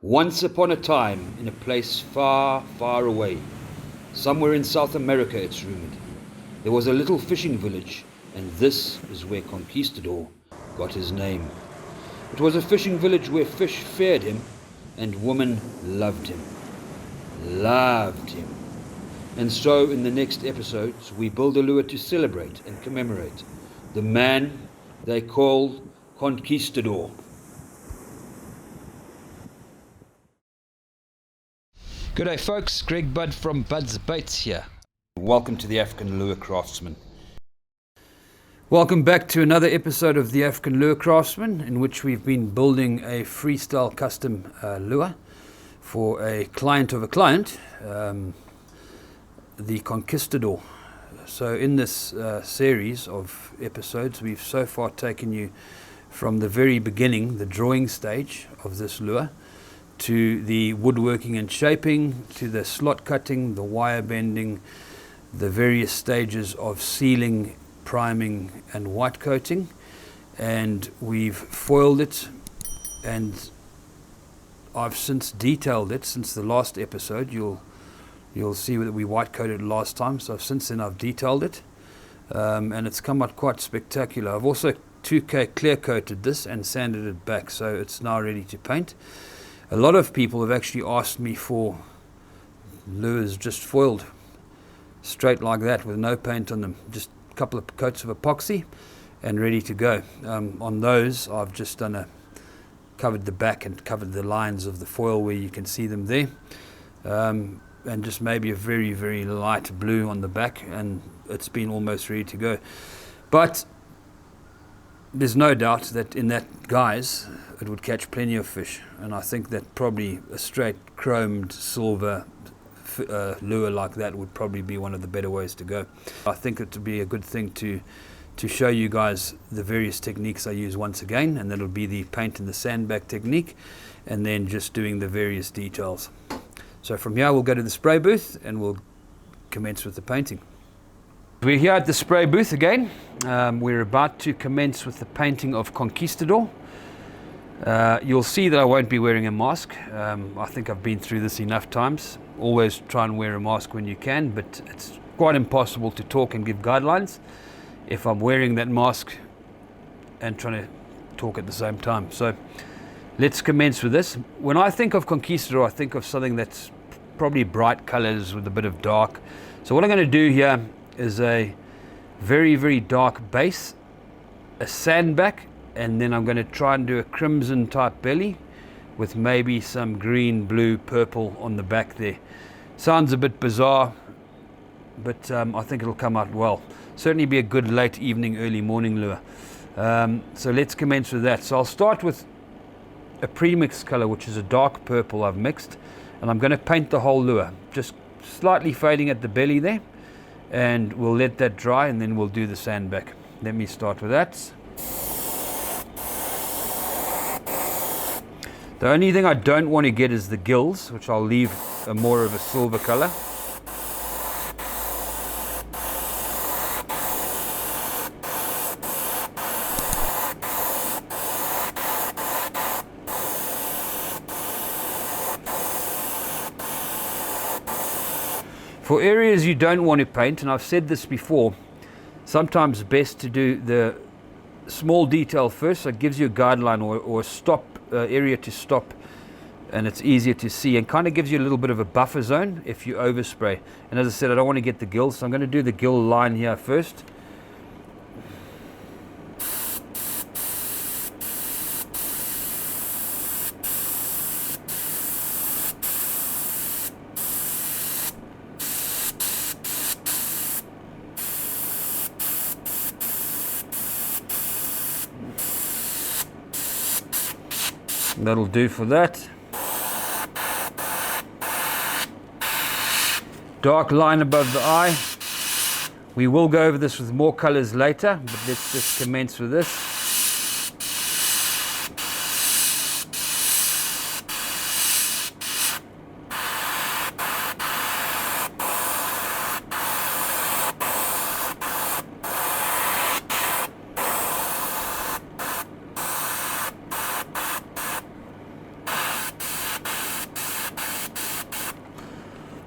Once upon a time, in a place far, far away, somewhere in South America it's rumored, there was a little fishing village, and this is where Conquistador got his name. It was a fishing village where fish feared him, and women loved him. Loved him. And so, in the next episodes, we build a lure to celebrate and commemorate the man they call Conquistador. G'day folks, Greg Budd from Bud's Baits here. Welcome to the African Lure Craftsman. Welcome back to another episode of the African Lure Craftsman, in which we've been building a freestyle custom lure for a client of a client, the Conquistador. So in this series of episodes, we've so far taken you from the very beginning, the drawing stage of this lure, to the woodworking and shaping, to the slot cutting, the wire bending, the various stages of sealing, priming and white coating. And we've foiled it, and I've since detailed it. Since the last episode, you'll see that we white coated last time, so since then I've detailed it, and it's come out quite spectacular. I've also 2K clear coated this and sanded it back, so it's now ready to paint. A lot of people have actually asked me for lures just foiled, straight like that, with no paint on them, just a couple of coats of epoxy and ready to go. On those, I've just covered the back and covered the lines of the foil where you can see them there, and just maybe a very, very light blue on the back, and it's been almost ready to go. But there's no doubt that in that guise it would catch plenty of fish, and I think that probably a straight chromed silver lure like that would probably be one of the better ways to go. I think it would be a good thing to show you guys the various techniques I use once again, and that'll be the paint and the sandbag technique, and then just doing the various details. So from here we'll go to the spray booth and we'll commence with the painting. We're here at the spray booth again. We're about to commence with the painting of Conquistador. You'll see that I won't be wearing a mask. I think I've been through this enough times. Always try and wear a mask when you can, but it's quite impossible to talk and give guidelines if I'm wearing that mask and trying to talk at the same time. So let's commence with this. When I think of Conquistador, I think of something that's probably bright colors with a bit of dark. So what I'm going to do here is a very, very dark base, a sandbag, and then I'm going to try and do a crimson type belly with maybe some green, blue, purple on the back there. Sounds a bit bizarre, but I think it'll come out well. Certainly be a good late evening, early morning lure. So let's commence with that. So I'll start with a premix color, which is a dark purple I've mixed, and I'm going to paint the whole lure, just slightly fading at the belly there, and we'll let that dry and then we'll do the sandbag. Let me start with that. The only thing I don't want to get is the gills, which I'll leave more of a silver color. For areas you don't want to paint, and I've said this before, sometimes best to do the small detail first, so it gives you a guideline or a stop area to stop, and it's easier to see, and kind of gives you a little bit of a buffer zone if you overspray. And as I said, I don't want to get the gills, so I'm going to do the gill line here first. That'll do for that. Dark line above the eye. We will go over this with more colors later, but let's just commence with this.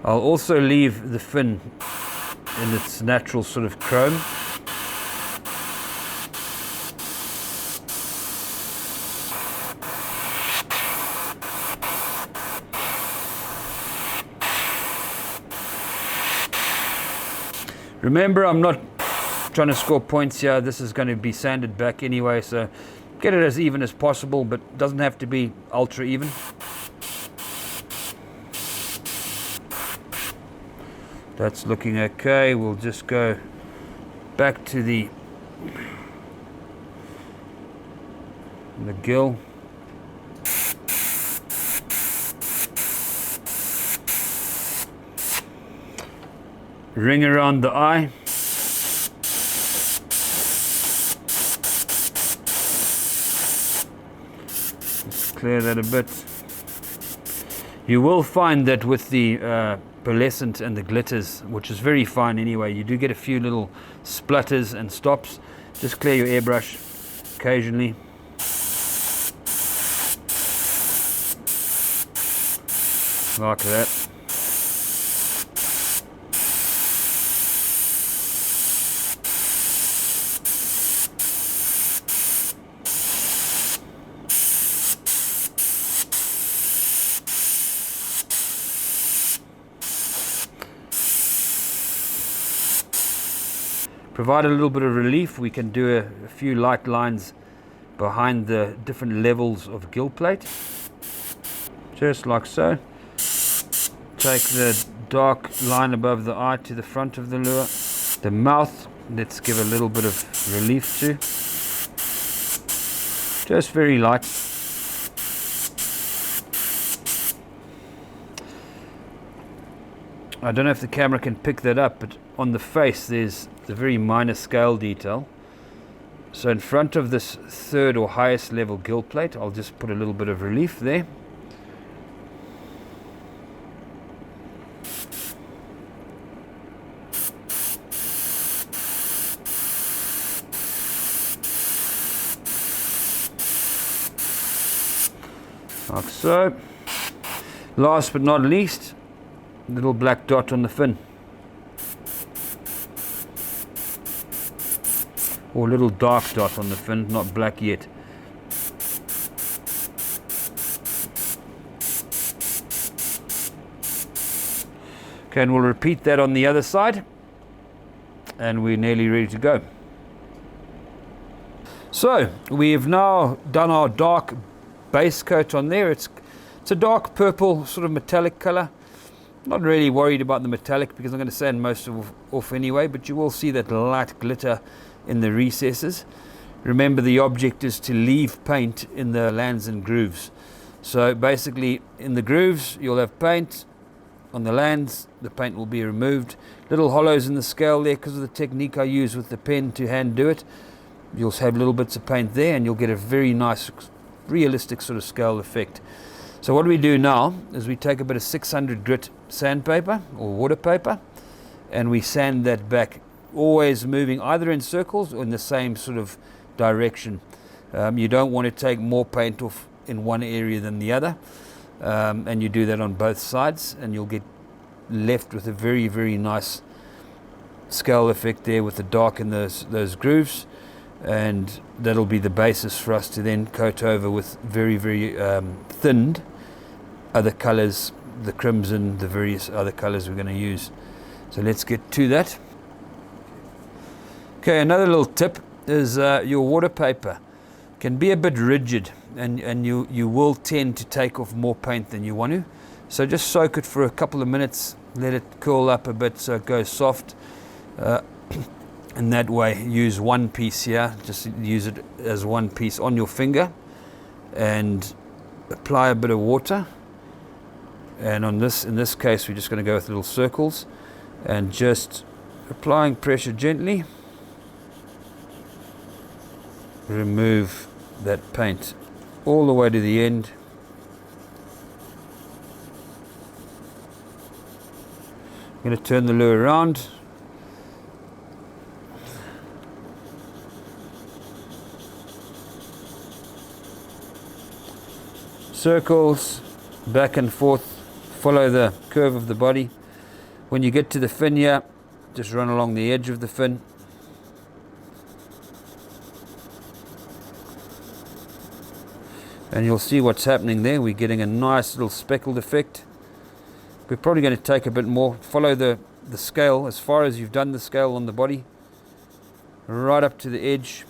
I'll also leave the fin in its natural sort of chrome. Remember, I'm not trying to score points here. This is going to be sanded back anyway, so get it as even as possible, but it doesn't have to be ultra even. That's looking okay. We'll just go back to the gill. Ring around the eye. Let's clear that a bit. You will find that with the pearlescent and the glitters, which is very fine anyway, you do get a few little splutters and stops. Just clear your airbrush occasionally. Like that. Provide a little bit of relief. We can do a few light lines behind the different levels of gill plate, just like so. Take the dark line above the eye to the front of the lure. The mouth, let's give a little bit of relief to, just very light. I don't know if the camera can pick that up, but on the face there's the very minor scale detail. So in front of this third or highest level gill plate, I'll just put a little bit of relief there. Like so. Last but not least, little black dot on the fin, or little dark dot on the fin, not black yet. Okay, and we'll repeat that on the other side, and we're nearly ready to go. So we've now done our dark base coat on there. It's a dark purple sort of metallic color. Not really worried about the metallic because I'm going to sand most of it off anyway, but you will see that light glitter in the recesses. Remember, the object is to leave paint in the lands and grooves. So basically in the grooves you'll have paint, on the lands the paint will be removed. Little hollows in the scale there because of the technique I use with the pen to hand do it. You'll have little bits of paint there and you'll get a very nice realistic sort of scale effect. So what we do now is we take a bit of 600 grit sandpaper or water paper and we sand that back, always moving either in circles or in the same sort of direction. You don't want to take more paint off in one area than the other, and you do that on both sides and you'll get left with a very, very nice scale effect there with the dark in those grooves, and that'll be the basis for us to then coat over with very, very thinned other colors, the crimson, the various other colors we're going to use. So let's get to that. Okay, another little tip is your water paper can be a bit rigid and you will tend to take off more paint than you want to. So just soak it for a couple of minutes, let it curl up a bit so it goes soft. And that way use one piece here, just use it as one piece on your finger and apply a bit of water. And in this case we're just going to go with little circles and just applying pressure gently, remove that paint all the way to the end. I'm going to turn the lure around. Circles, back and forth, follow the curve of the body When you get to the fin here, just run along the edge of the fin. And you'll see what's happening there. We're getting a nice little speckled effect. We're probably going to take a bit more. Follow the scale as far as you've done the scale on the body, right up to the edge.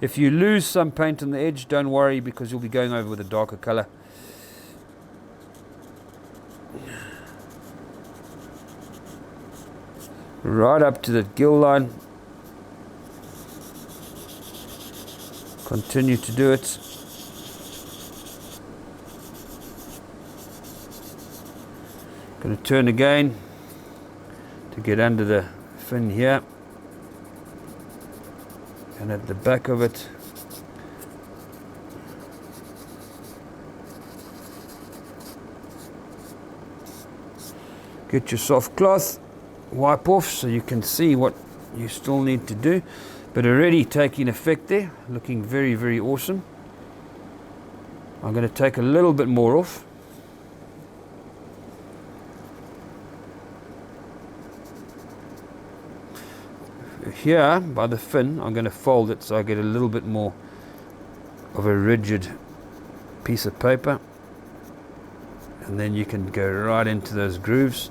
If you lose some paint on the edge, don't worry, because you'll be going over with a darker color. Right up to the gill line. Continue to do it. Going to turn again to get under the fin here, and at the back of it. Get your soft cloth, wipe off so you can see what you still need to do, but already taking effect there, looking very, very awesome. I'm going to take a little bit more off. Here by the fin, I'm going to fold it so I get a little bit more of a rigid piece of paper, and then you can go right into those grooves.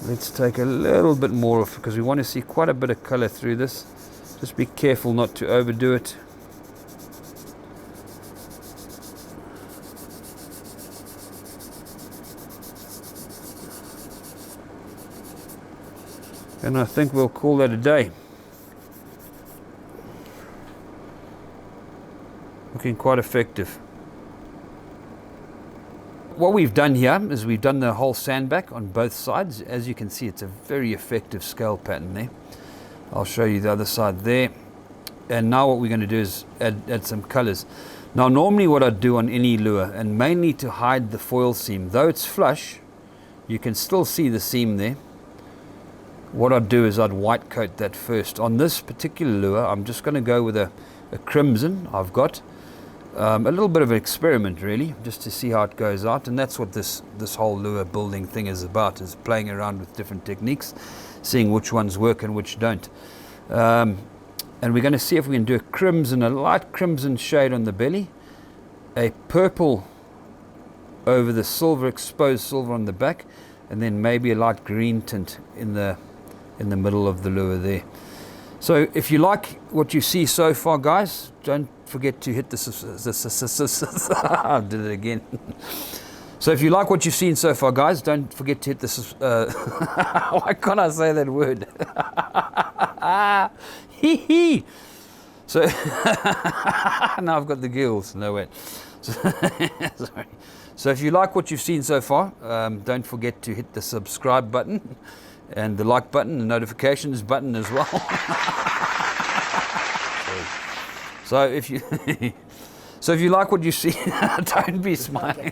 Let's take a little bit more off, because we want to see quite a bit of color through this. Just be careful not to overdo it. And I think we'll call that a day. Looking quite effective. What we've done here is we've done the whole sandback on both sides. As you can see, it's a very effective scale pattern there. I'll show you the other side there. And now what we're going to do is add some colors. Now normally what I do on any lure, and mainly to hide the foil seam, though it's flush, you can still see the seam there. What I'd do is I'd white coat that first. On this particular lure, I'm just going to go with a crimson I've got. A little bit of an experiment really, just to see how it goes out, and that's what this whole lure building thing is about, is playing around with different techniques, seeing which ones work and which don't. And we're going to see if we can do a crimson, a light crimson shade on the belly, a purple over the silver, exposed silver on the back, and then maybe a light green tint in the middle of the lure there. So if you like what you see so far, guys, don't forget to hit I did it again. So if you like what you've seen so far, guys, don't forget to hit this. Why can't I say that word? So now I've got the gills. No wait. Sorry. So if you like what you've seen so far, don't forget to hit the subscribe button and the like button, the notifications button as well. So if you like what you see, don't be smiling.